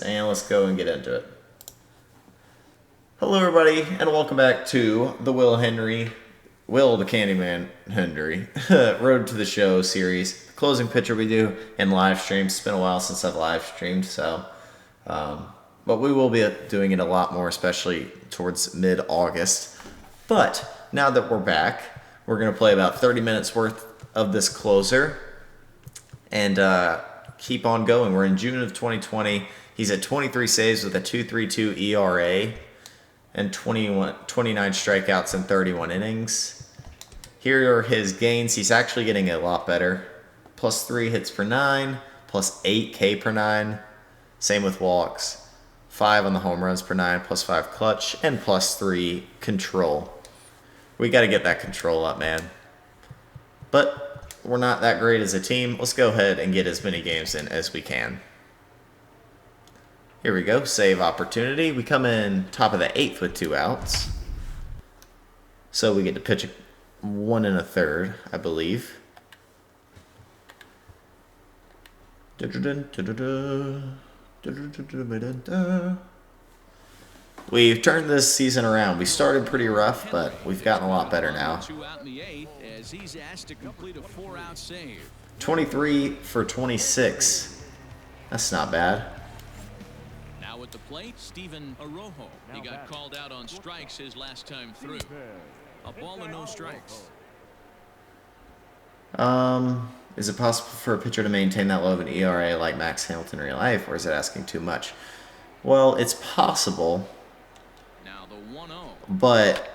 And let's go and get into it. Hello everybody, and welcome back to the Will the Candyman Henry, Road to the Show series. The closing picture we do in live streams. It's been a while since I've live streamed, so, but we will be doing it a lot more, especially towards mid-August. But now that we're back, we're going to play about 30 minutes worth of this closer, and keep on going. We're in June of 2020. He's at 23 saves with a 2.32 ERA and 29 strikeouts in 31 innings. Here are his gains. He's actually getting a lot better. Plus 3 hits per 9, plus 8 K per 9. Same with walks. 5 on the home runs per 9, plus 5 clutch, and plus 3 control. We got to get that control up, man. But we're not that great as a team. Let's go ahead and get as many games in as we can. Here we go, save opportunity. We come in top of the 8th with 2 outs. So we get to pitch 1 1/3, I believe. We've turned this season around. We started pretty rough, but we've gotten a lot better now. 23 for 26. That's not bad. At the plate, Steven Arojo. He got called out on strikes his last time through. A ball and no strikes. Is it possible for a pitcher to maintain that low of an ERA like Max Hamilton in real life, or is it asking too much? Well, it's possible. Now the 1-0. But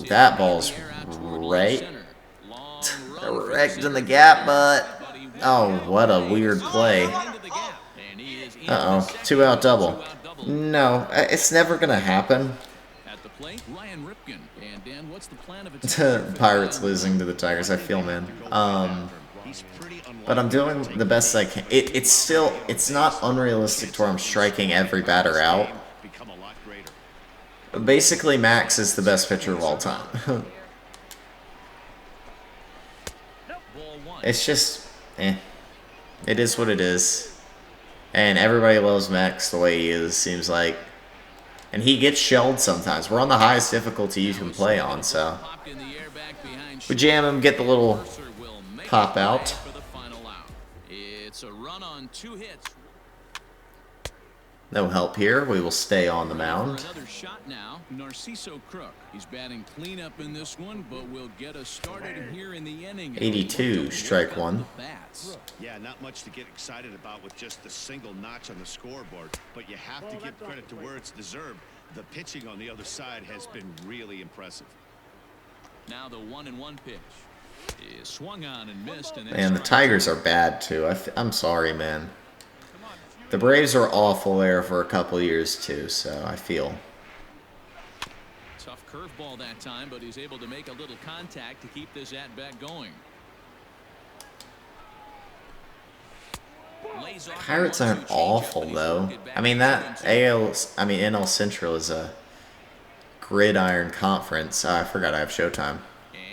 that ball's right in the gap, but what a weird play. Uh-oh, 2-out double. No, it's never gonna happen. At the plate, Ryan Ripken. And Dan, what's the plan of its Pirates losing to the Tigers, I feel, man. But I'm doing the best I can. It's not unrealistic to where I'm striking every batter out. Basically, Max is the best pitcher of all time. It's just, It is what it is. And everybody loves Max the way he is, seems like. And he gets shelled sometimes. We're on the highest difficulty you can play on, so. We jam him, get the little pop out. It's a run on 2 hits. No help here. We will stay on the mound. Another shot now. Narciso Crook. He's batting cleanup in this one, but will get us started here in the inning. 82, strike 1. Yeah, not much to get excited about with just a single notch on the scoreboard, but you have to give credit to where it's deserved. The pitching on the other side has been really impressive. Now the 1-1 pitch is swung on and missed. And the Tigers are bad too. I'm sorry, man. The Braves were awful there for a couple years too, so I feel. Tough curveball that time, but he's able to make a little contact to keep this at-bat going. Pirates aren't awful though. I mean NL Central is a gridiron conference. I forgot I have Showtime.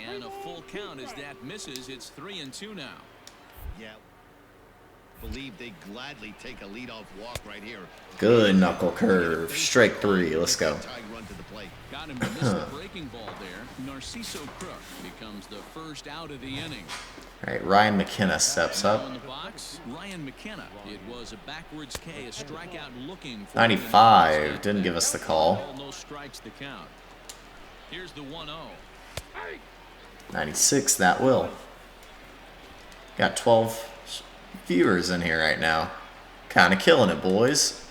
And a full count as that misses. It's 3-2 now. Yeah. Believe they gladly take a leadoff walk right here. Good knuckle curve. Strike 3. Let's go. Got him to miss the breaking ball there. Narciso Crook becomes the first out of the inning. All right, Ryan McKenna steps up. In the box, Ryan McKenna. It was a backwards K, a strikeout looking for 95 didn't give us the call. No strikes the count. Here's the 1-0. 96, that will. Got 12 viewers in here right now. Kind of killing it, boys.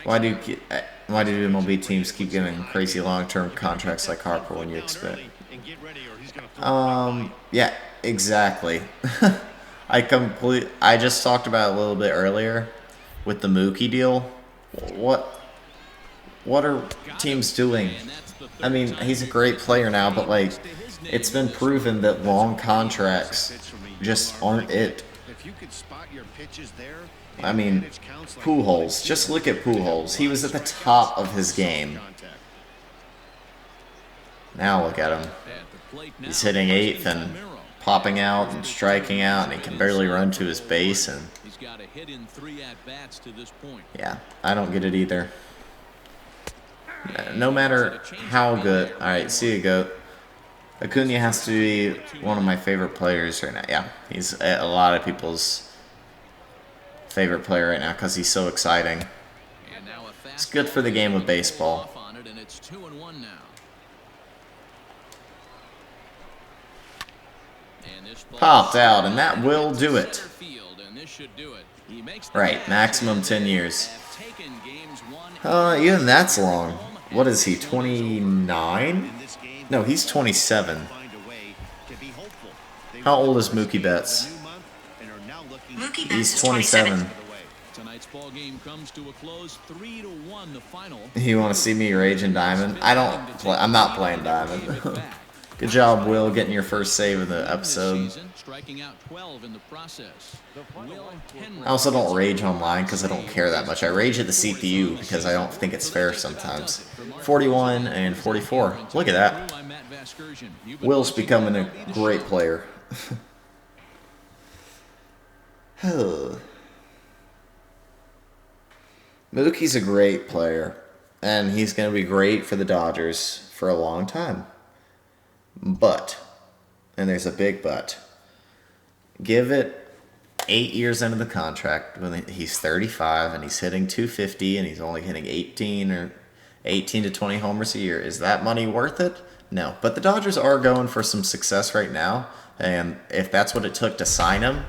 Why do MLB teams keep giving crazy long-term contracts like Harper when you expect? Yeah, exactly. I just talked about it a little bit earlier with the Mookie deal. What are teams doing? I mean, he's a great player now, but like, it's been proven that long contracts just aren't it. I mean, Pujols. Just look at Pujols. He was at the top of his game. Now look at him. He's hitting 8th and popping out and striking out, and he can barely run to his base. And He's got a hit in 3 at-bats to this point. yeah, I don't get it either. No matter how good. All right, see you, GOAT. Acuna has to be one of my favorite players right now. Yeah, he's a lot of people's favorite player right now because he's so exciting. It's good for the game of baseball. It's 2-1 now. Popped out, and that will do it. Right, maximum 10 years. Even that's long. What is he, 29? No, he's 27. How old is Mookie Betts? He's 27. Tonight's ball game comes to a close, 3-1 the final. You want to see me rage in Diamond? I'm not playing Diamond. Good job, Will, getting your first save of the episode. Striking out 12 in the process. I also don't rage online because I don't care that much. I rage at the CPU because I don't think it's fair sometimes. 41 and 44. Look at that. Will's becoming a great player. Mookie's a great player, and he's going to be great for the Dodgers for a long time. But, and there's a big but, give it 8 years into the contract when he's 35 and he's hitting 250 and he's only hitting 18 to 20 homers a year. Is that money worth it? No. But the Dodgers are going for some success right now, and if that's what it took to sign him,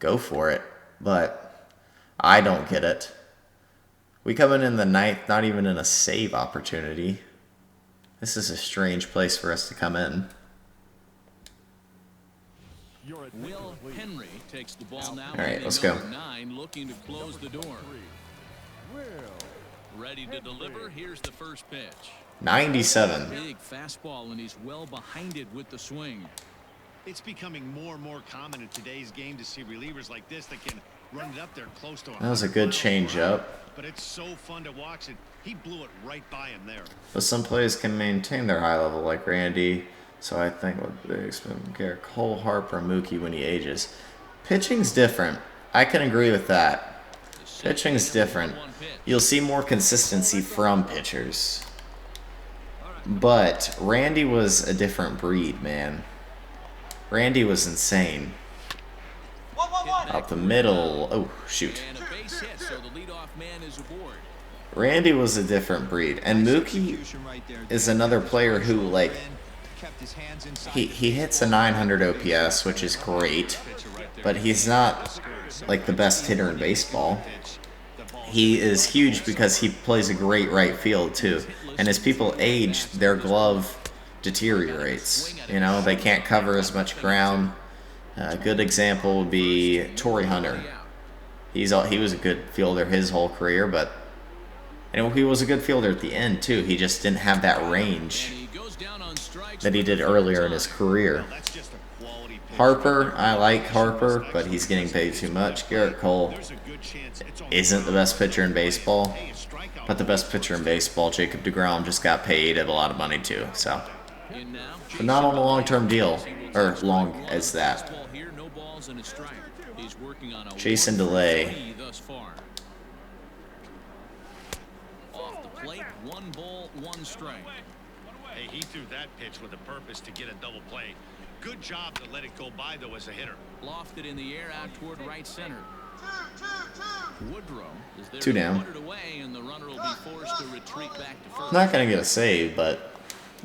go for it. But I don't get it. We come in the ninth, not even in a save opportunity. This is a strange place for us to come in. Will Henry takes the ball now. All right, let's go. 9, looking to close the door. Ready to deliver. Here's the first pitch. 97. Big fastball, and he's well behind it with the swing. It's becoming more and more common in today's game to see relievers like this that can run it up there close to him. That was a good change up. But it's so fun to watch it. He blew it right by him there. But some players can maintain their high level, like Randy. So I think with Cole, Harper, Mookie when he ages. Pitching's different. I can agree with that. Pitching's different. You'll see more consistency from pitchers. But Randy was a different breed, man. Randy was insane. Up the middle. Oh, shoot. Randy was a different breed. And Mookie is another player who, he hits a 900 OPS, which is great. But he's not, the best hitter in baseball. He is huge because he plays a great right field, too. And as people age, their glove deteriorates. They can't cover as much ground. A good example would be Torrey Hunter. He was a good fielder his whole career, but he was a good fielder at the end too. He just didn't have that range that he did earlier in his career. Harper, I like Harper, but he's getting paid too much. Garrett Cole isn't the best pitcher in baseball, but the best pitcher in baseball, Jacob deGrom, just got paid a lot of money too. So, but not on a long-term deal, or long as that. Jason DeLay. Off the plate, 1 ball, 1 strike. Hey, he threw that pitch with a purpose to get a double play. Good job to let it go by, though, as a hitter. Lofted in the air out toward right center. Woodrow is there 2 down. to put it away, and the runner will be forced to retreat back to first. Not going to get a save, but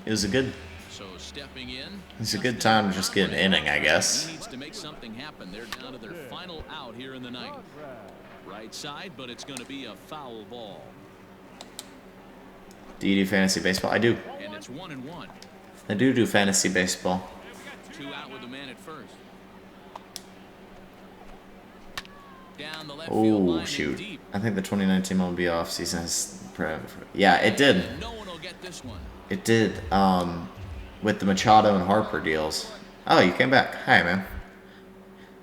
it was a good. So stepping in. It's a good time to just get an inning, I guess. He needs to make something happen. They're down to their final out here in the ninth. Right side, but it's going to be a foul ball. Do you do fantasy baseball? I do. And it's 1-1. I do fantasy baseball. 2 out with a man at first. Down the left field line Oh, shoot. deep. I think the 2019 MLB offseason has... Yeah, it did. No one will get this one. It did. With the Machado and Harper deals. Oh, you came back. Hi, man.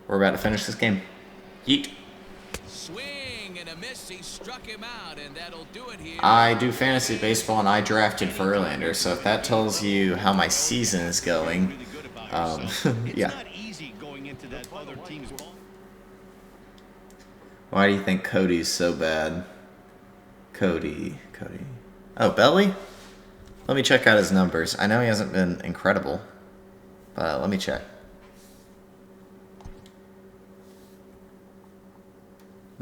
We're about to finish this game. Yeet. Swing and a miss. He struck him out, and that'll do it here. I do fantasy baseball, and I drafted Verlander, so if that tells you how my season is going, Yeah. not easy going into that other team's ball. Why do you think Cody's so bad? Cody. Oh, Belly? Let me check out his numbers. I know he hasn't been incredible, but let me check.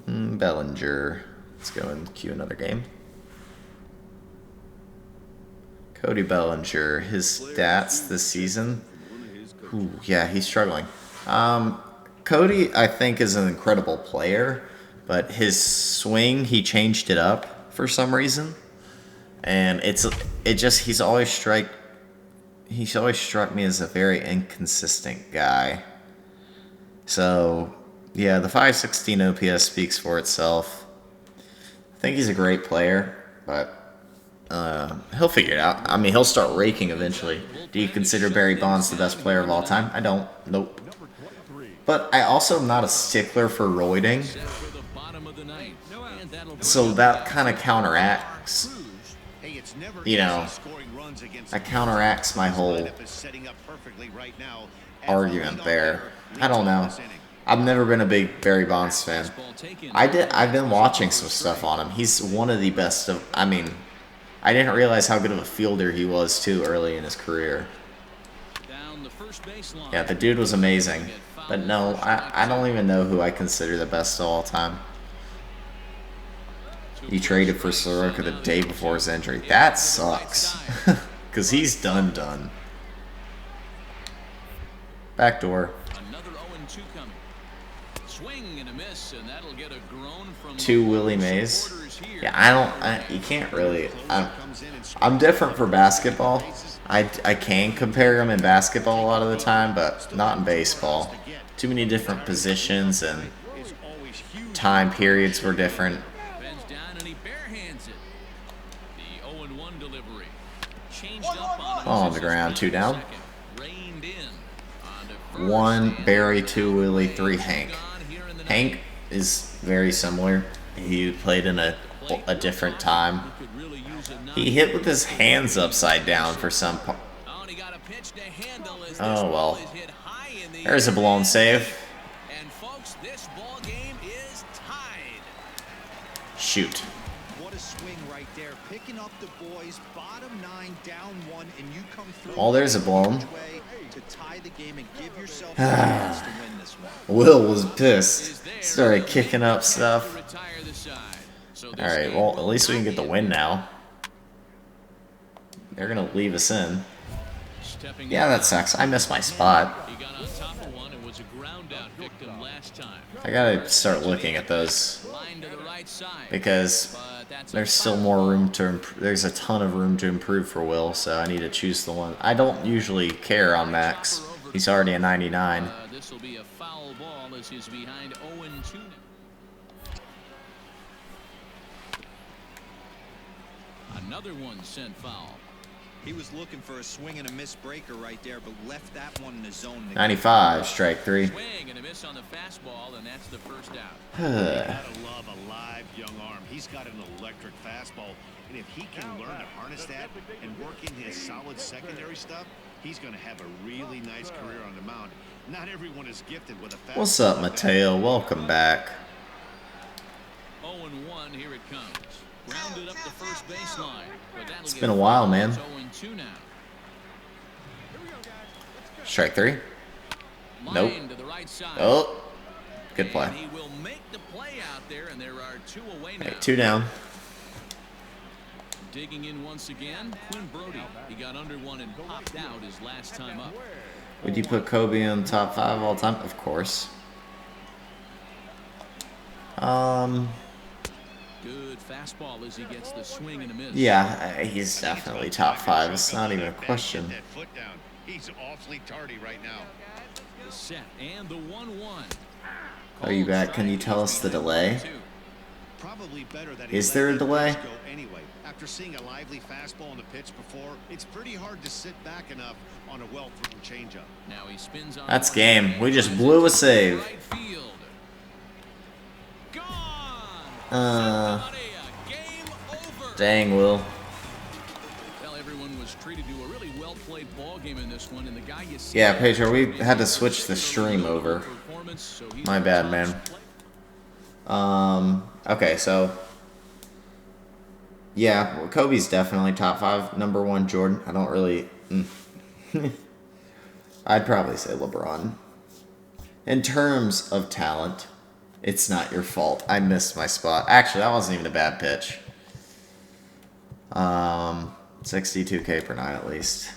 Bellinger. Let's go and cue another game. Cody Bellinger, his stats this season. Ooh, yeah, he's struggling. Cody, I think, is an incredible player, but his swing, he changed it up for some reason, and he's always struck me as a very inconsistent guy. So, yeah, the 516 OPS speaks for itself. I think he's a great player, but he'll figure it out. I mean, he'll start raking eventually. Do you consider Barry Bonds the best player of all time? I don't. Nope. But I also am not a stickler for roiding. So that kind of counteracts, that counteracts my whole argument there. I don't know. I've never been a big Barry Bonds fan. I've been watching some stuff on him. He's one of the best of, I didn't realize how good of a fielder he was too early in his career. Yeah, the dude was amazing. But no, I don't even know who I consider the best of all time. He traded for Soroka the day before his injury. That sucks. Because he's done. Backdoor. Two Willie Mays. Yeah, you can't really. I'm different for basketball. I can compare them in basketball a lot of the time, but not in baseball. Too many different positions and time periods were different. Ball on the ground, 2 down. 1 Barry, 2 Willie, 3 Hank. Hank is very similar. He played in a different time. He hit with his hands upside down for some part. Oh, well. There's a blown save. Shoot. What a swing right there. Picking up the boys, bottom 9, down 1, and you come through. Oh, there's a blown. To tie the game and give yourself a chance to win this one. Will was pissed. Started kicking up stuff. Alright, well, at least we can get the win now. They're going to leave us in. Yeah, that sucks. I missed my spot. I gotta start looking at those. Because there's still more room to improve. There's a ton of room to improve for Will, so I need to choose the one. I don't usually care on Max. He's already a 99. This will be a foul ball as he's behind 0-2. Another one sent foul. He was looking for a swing and a miss breaker right there, but left that one in the zone. 95, strike 3. Swing and a miss on the fastball, and that's the first out. Gotta love a live young arm. He's got an electric fastball, and if he can learn to harness that and work in his solid secondary stuff, he's going to have a really nice career on the mound. Not everyone is gifted with a fastball. What's up, Mateo? Welcome back. 0-1, here it comes. Rounded up the first baseline. It's been a while, man. 0-2 now. Strike 3. Nope. To the right side. Oh, good play. And he will make the play out there, and there are 2 away now. Hey, 2 down. Digging in once again, Quinn Brody. He got under one and popped out his last time up. Would you put Kobe in the top 5 all time? Of course. Good fastball as he gets the swing and a miss. Yeah, he's definitely top 5. It's not even a question. He's awfully tardy right now. The set and the 1-1. Are you back? Can you tell us the delay? Probably better that Is there a delay? Go anyway. After seeing a lively fastball on the pitch before, it's pretty hard to sit back enough on a well-thrown changeup. Now he spins on. That's game. We just blew a save. Right field. Gone. Game over. Dang, Will. Well, everyone was treated to a really well-played well-played ball game in this one, and the guy you see. Yeah, Pedro, we had to switch the stream over. My bad, man. Okay, so yeah, well, Kobe's definitely top 5. Number 1, Jordan. I don't really. I'd probably say LeBron. In terms of talent, it's not your fault. I missed my spot. Actually, that wasn't even a bad pitch. 62K per 9 at least.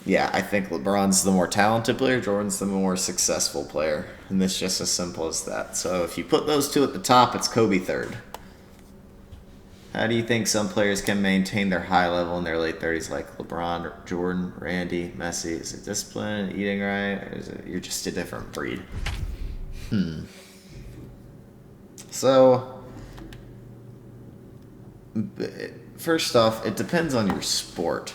Yeah, I think LeBron's the more talented player, Jordan's the more successful player. And it's just as simple as that. So if you put those two at the top, it's Kobe third. How do you think some players can maintain their high level in their late 30s, like LeBron, Jordan, Randy, Messi? Is it discipline, eating right, or is it you're just a different breed? So, first off, it depends on your sport.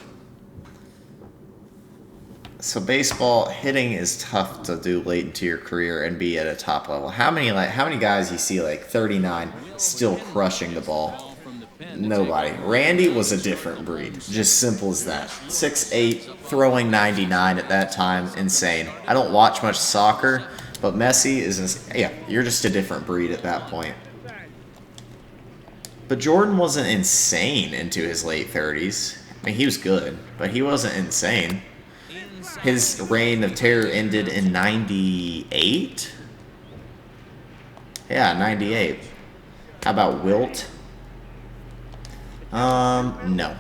So baseball hitting is tough to do late into your career and be at a top level. How many guys you see like 39 still crushing the ball? Nobody. Randy was a different breed. Just simple as that. 6'8", throwing 99 at that time, insane. I don't watch much soccer, but Messi is you're just a different breed at that point. But Jordan wasn't insane into his late 30s. I mean, he was good, but he wasn't insane. His reign of terror ended in 98? Yeah, 98. How about Wilt? No.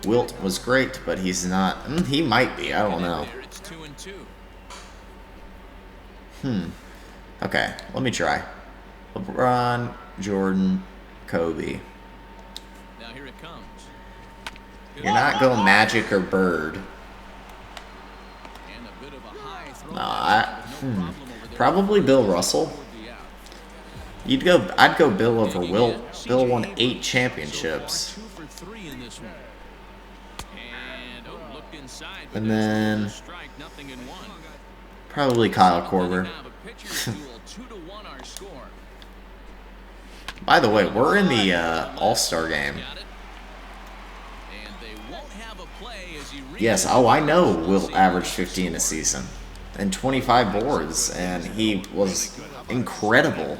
Wilt was great, but he's not. He might be. I don't know. Okay, let me try. LeBron, Jordan, Kobe. Now here it comes. You're not going Magic or Bird. And a bit of a high throw. No, probably Bill Russell. I'd go Bill over Wilt. Bill won 8 championships. 2 for 3 in this one. And looked inside, And then strike, nothing in one. probably Kyle Korver. Now the pitcher's duel, 2-1 our score. By the way, we're in the All-Star game. Got it. And they won't have a play as he Yes, I know Wilt averaged 50 in a season. And 25 boards, and he was incredible.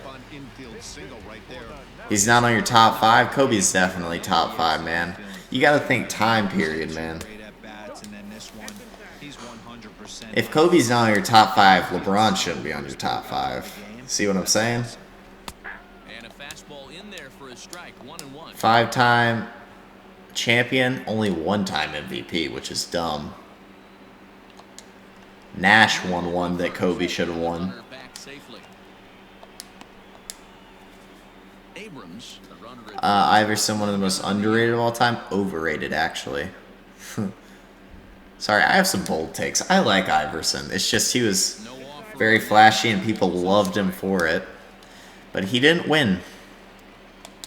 He's not on your top 5. Kobe's definitely top 5, man. You got to think time period, man. If Kobe's not on your top 5, LeBron shouldn't be on your top 5. See what I'm saying? And a fastball in there for a strike, 1-1. 5-time champion, only 1-time MVP, which is dumb. Nash won one that Kobe should have won. Runner back safely. Abrams, a runner at Iverson, one of the most underrated of all time. Overrated, actually. Sorry, I have some bold takes. I like Iverson. It's just he was very flashy and people loved him for it. But he didn't win.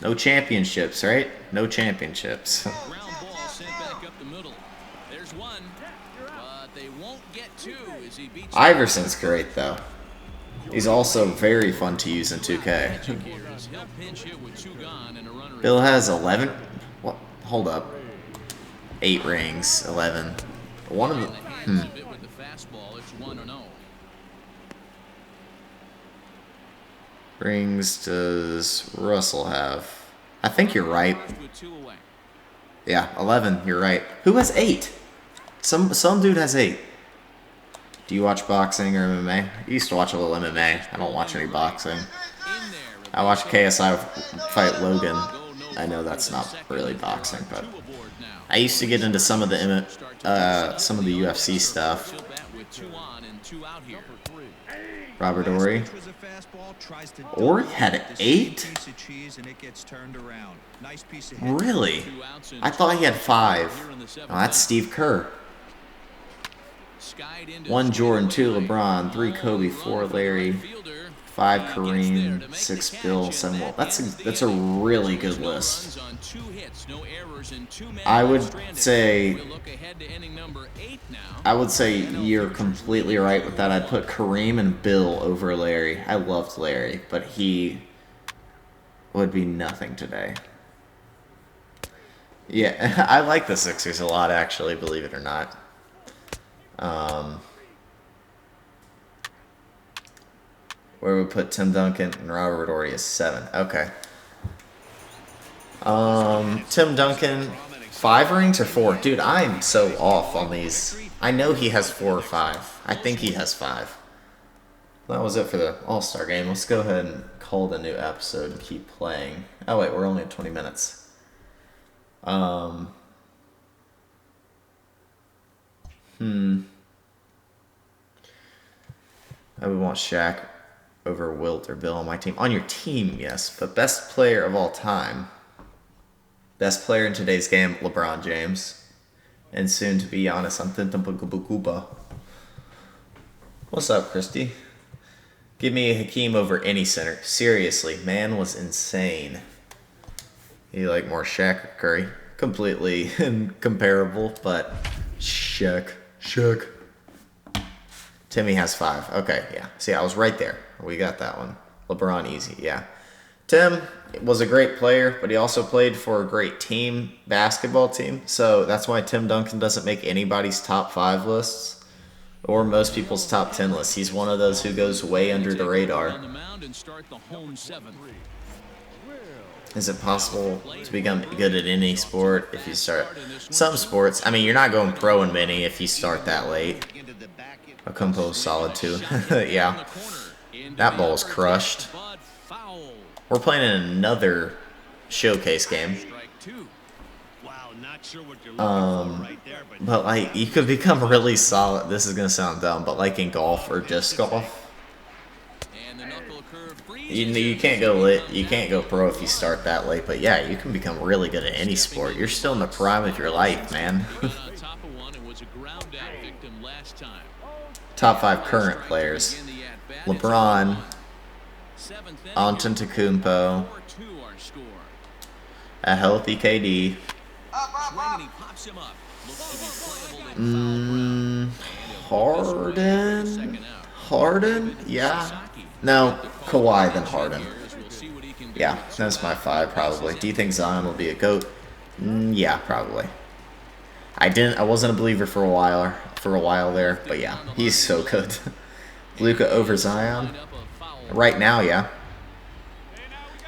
No championships, right? No championships. ground ball sent back up the middle. There's one, but they won't get 2 as he beats Iverson's great, though. He's also very fun to use in 2K. He'll pinch hit with 2 gone and a runner. Bill has 11. What? Hold up. 8 rings. 11. One of them. A bit with the fastball. It's 1-0. Rings does Russell have? I think you're right. With 2 away. Yeah, 11. You're right. Who has 8? Some dude has 8. Do you watch boxing or MMA? I used to watch a little MMA. I don't watch any boxing. I watched KSI fight Logan. I know that's not really boxing, but I used to get into some of the UFC stuff. Robert Ory. Ory had 8? Really? I thought he had 5. Oh, that's Steve Kerr. 1 Jordan, 2 LeBron, 3 Kobe, 4 Larry, 5 Kareem, 6 Bill, 7 Walt. That's a really good list. I would say you're completely right with that. I'd put Kareem and Bill over Larry. I loved Larry, but he would be nothing today. Yeah, I like the Sixers a lot, actually, believe it or not. Where we put Tim Duncan and Robert Ory as 7. Okay. Tim Duncan, 5 rings or 4? Dude, I'm so off on these. I know he has 4 or 5. I think he has 5. That was it for the All-Star game. Let's go ahead and call the new episode and keep playing. Oh, wait, we're only at 20 minutes. I would want Shaq over Wilt or Bill on my team. On your team, yes, but best player of all time. Best player in today's game, LeBron James. And soon to be Giannis Antetokounmpo. What's up, Christy? Give me Hakeem over any center. Seriously, man was insane. You like more Shaq or Curry? Completely incomparable, but Shaq. Timmy has 5. Okay, yeah. See, I was right there. We got that one. LeBron easy, yeah. Tim was a great player, but he also played for a great team, basketball team. So that's why Tim Duncan doesn't make anybody's top 5 lists or most people's top 10 lists. He's one of those who goes way under the radar. Is it possible to become good at any sport if you start some sports? I mean, you're not going pro in many if you start that late. Akumpo's solid too. Yeah. That ball is crushed. We're playing in another showcase game. But like, you could become really solid. This is gonna sound dumb, but like in golf or disc golf, you can't go lit. You can't go pro if you start that late. But yeah, you can become really good at any sport. You're still in the prime of your life, man. Top 5 current players: LeBron, Antetokounmpo, a healthy KD. Harden? Yeah. No, Kawhi then Harden. Yeah, that's my 5 probably. Do you think Zion will be a GOAT? Yeah, probably. I wasn't a believer for a while there, but yeah, he's so good. Luka over Zion? Right now, yeah.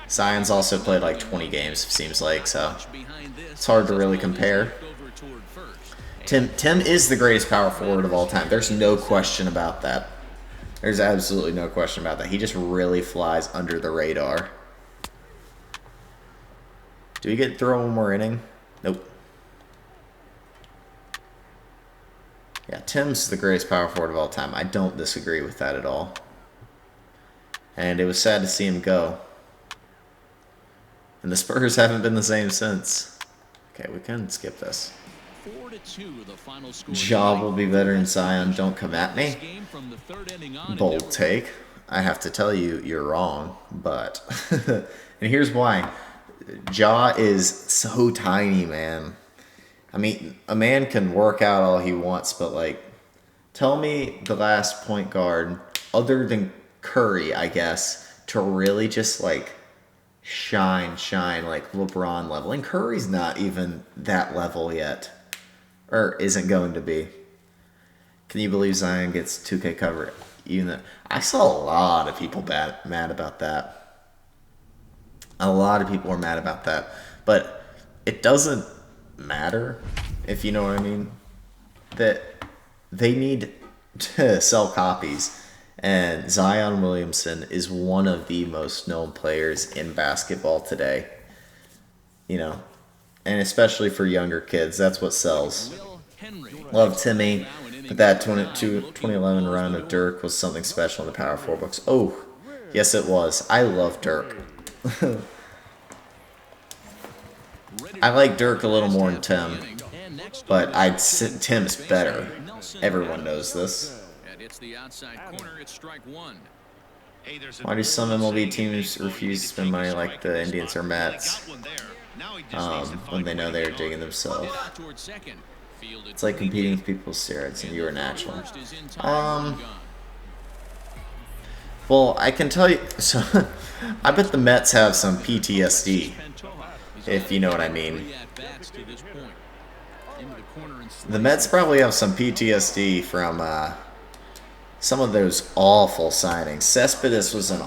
Zion's also played like 20 games, seems like, so it's hard to really compare. Tim is the greatest power forward of all time. There's no question about that. There's absolutely no question about that. He just really flies under the radar. Do we get to throw one more inning? Nope. Yeah, Tim's the greatest power forward of all time. I don't disagree with that at all. And it was sad to see him go. And the Spurs haven't been the same since. Okay, we can skip this. 4-2, the final score. Ja will be better than Zion. Don't come at me. Bold take. I have to tell you, you're wrong. But, and here's why. Ja is so tiny, man. I mean, a man can work out all he wants, but like, tell me the last point guard, other than Curry, I guess, to really just like shine like LeBron level. And Curry's not even that level yet, or isn't going to be. Can you believe Zion gets 2K cover? I saw a lot of people mad about that. A lot of people were mad about that, but it doesn't matter, if you know what I mean. That they need to sell copies. And Zion Williamson is one of the most known players in basketball today. You know, and especially for younger kids, that's what sells. Love Timmy, but that 2011 run of Dirk was something special in the Power 4 books. Oh, yes it was. I love Dirk. I like Dirk a little more than Tim, but Tim's better. Everyone knows this. Why do some MLB teams refuse to spend money like the Indians or Mets when they know they're digging themselves? It's like competing with people's steroids and you are natural. Well, I can tell you, so I bet the Mets have some PTSD if you know what I mean. 3 at-bats to this point. Into the corner and The Mets probably have some PTSD from some of those awful signings. Cespedes was an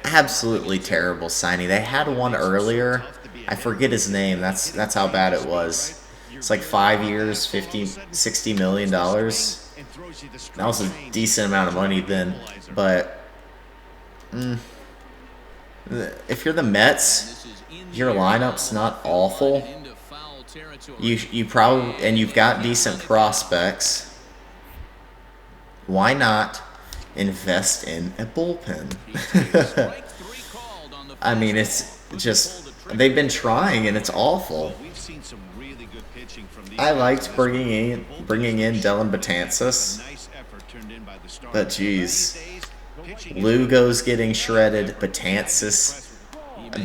absolutely terrible signing. They had one earlier. I forget his name. That's how bad it was. It's like 5 years, $60 million. That was a decent amount of money then. But if you're the Mets, your lineup's not awful. You probably, and you've got decent prospects. Why not invest in a bullpen? I mean, it's just, they've been trying and it's awful. I liked bringing in Dylan Betances, but geez, Lugo's getting shredded. Betances,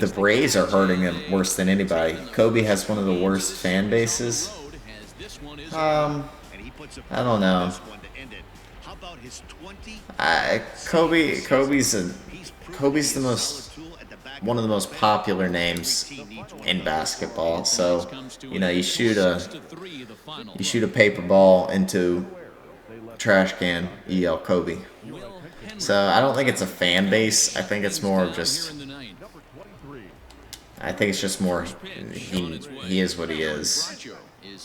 the Braves are hurting him worse than anybody. Kobe has one of the worst fan bases. I don't know. Kobe's one of the most popular names in basketball. So, you know, you shoot a paper ball into a trash can, you yell Kobe. So I don't think it's a fan base. I think it's more of just, I think it's just more he is what he is. It's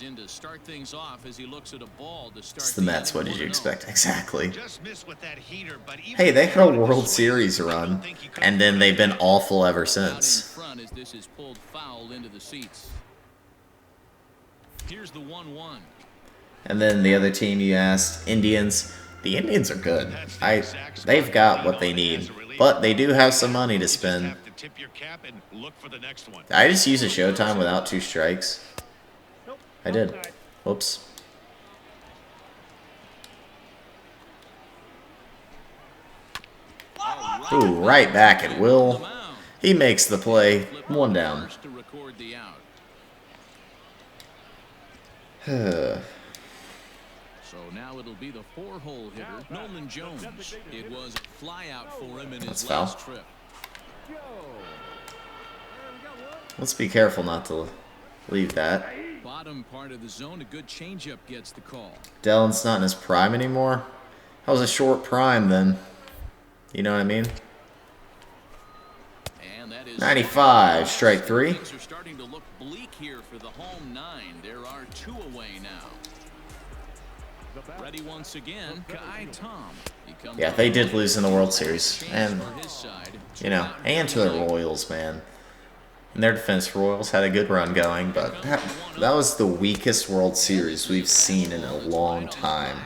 the Mets. What did you expect? Exactly. Hey, they had a World Series run, and then they've been awful ever since. And then the other team you asked, Indians. The Indians are good. They've got what they need, but they do have some money to spend. I just used a Showtime without 2 strikes. I did. Whoops. Ooh, right back at Will. He makes the play. 1 down. So now it'll be the 4-hole hitter, Nolan Jones. It was a fly out for him in his last trip. Let's be careful not to leave that. Bottom part of the zone, a good changeup gets the call. Dellen's not in his prime anymore. That was a short prime then. You know what I mean? And that is 95, strike 3. Things are starting to look bleak here for the home 9. There are 2 away now. Ready once again, Kai Tom. Yeah, they did lose in the World Series. And, you know, and to the Royals, man. In their defense, Royals had a good run going, but that was the weakest World Series we've seen in a long time.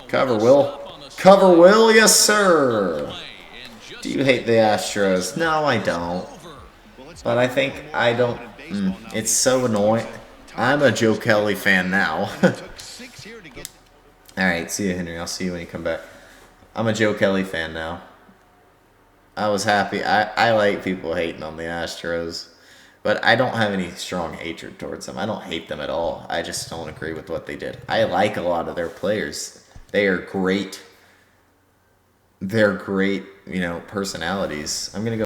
Cover, Will. Cover, Will, yes, sir. Do you hate the Astros? No, I don't. But I think I don't. It's so annoying. I'm a Joe Kelly fan now. Alright, see you, Henry. I'll see you when you come back. I'm a Joe Kelly fan now. I was happy. I like people hating on the Astros. But I don't have any strong hatred towards them. I don't hate them at all. I just don't agree with what they did. I like a lot of their players. They are great. They're great, you know, personalities. I'm going to go